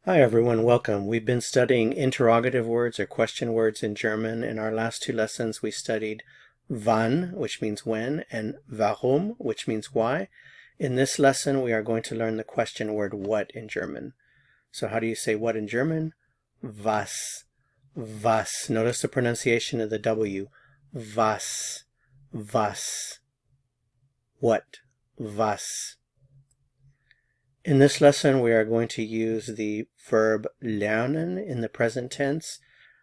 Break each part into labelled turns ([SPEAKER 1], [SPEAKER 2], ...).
[SPEAKER 1] Hi everyone, welcome. We've been studying interrogative words or question words in German. In our last two lessons we studied wann, which means when, and warum, which means why. In this lesson we are going to learn the question word what in German. So how do you say what in German? Was. Was. Notice the pronunciation of the W. Was. Was. What. Was. In this lesson, we are going to use the verb lernen in the present tense.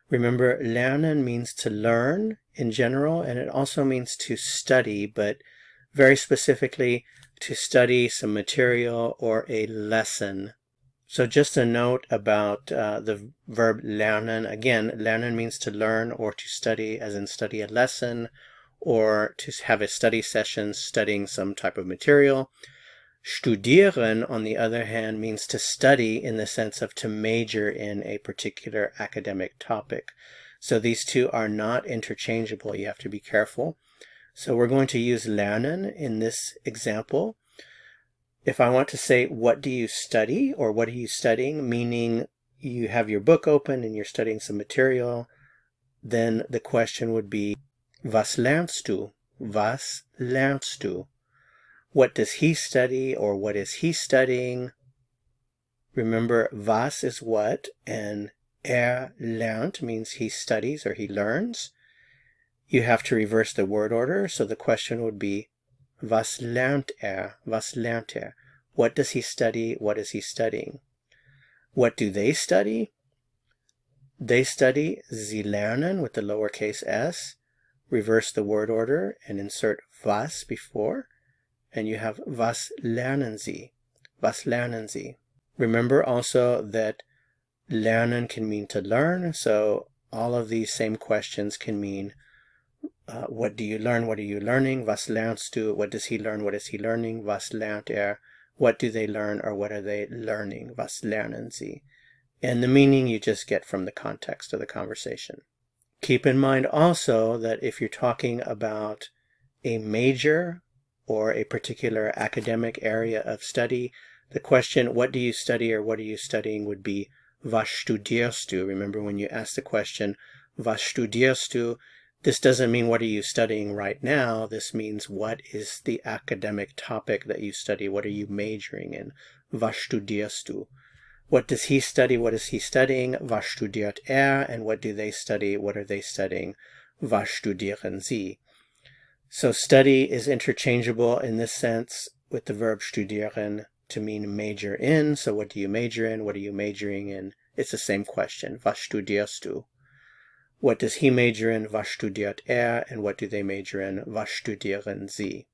[SPEAKER 1] Remember, lernen means to learn in general, and it also means to study, but very specifically to study some material or a lesson. So just a note about the verb lernen. Again, lernen means to learn or to study, as in study a lesson, or to have a study session studying some type of material. Studieren, on the other hand, means to study in the sense of to major in a particular academic topic. So these two are not interchangeable. You have to be careful. So we're going to use lernen in this example. If I want to say, what do you study, or what are you studying, meaning you have your book open and you're studying some material, then the question would be, was lernst du? Was lernst du? What does he study, or what is he studying? Remember, was is what, and lernt means he studies or he learns. You have to reverse the word order, so the question would be, was lernt er? Was lernt er? What does he study? What is he studying? What do they study? They study, sie lernen with the lowercase s. Reverse the word order and insert was before. And you have was lernen sie? Was lernen sie? Remember also that lernen can mean to learn, so all of these same questions can mean what do you learn? What are you learning? Was lernst du? What does he learn? What is he learning? Was lernt er? What do they learn, or what are they learning? Was lernen sie? And the meaning you just get from the context of the conversation. Keep in mind also that if you're talking about a major or a particular academic area of study, the question, what do you study or what are you studying, would be, was studierst du? Remember, when you ask the question, was studierst du, this doesn't mean what are you studying right now. This means what is the academic topic that you study? What are you majoring in? Was studierst du? What does he study? What is he studying? Was studiert er? And what do they study? What are they studying? Was studieren sie? So study is interchangeable in this sense with the verb studieren to mean major in. So what do you major in? What are you majoring in? It's the same question. Was studierst du? What does he major in? Was studiert er? And what do they major in? Was studieren sie?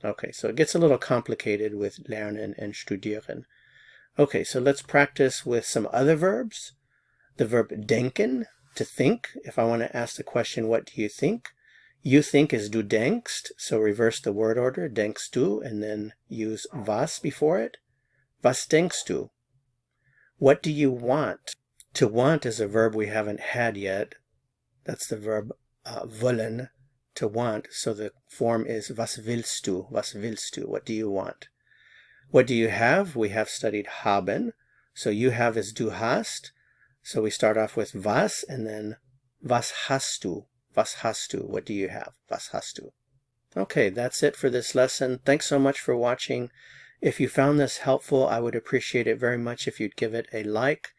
[SPEAKER 1] Okay, so it gets a little complicated with lernen and studieren. Okay, so let's practice with some other verbs. The verb denken, to think. If I want to ask the question, what do you think? You think is du denkst, so reverse the word order, denkst du, and then use was before it. Was denkst du? What do you want? To want is a verb we haven't had yet. That's the verb wollen, to want. So the form is was willst du? Was willst du? What do you want? What do you have? We have studied haben. So you have is du hast. So we start off with was, and then was hast du? Was hast du? What do you have? Was hast du? Okay, that's it for this lesson. Thanks so much for watching. If you found this helpful, I would appreciate it very much if you'd give it a like.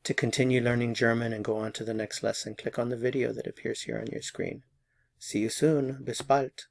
[SPEAKER 1] To continue learning German and go on to the next lesson, click on the video that appears here on your screen. See you soon. Bis bald.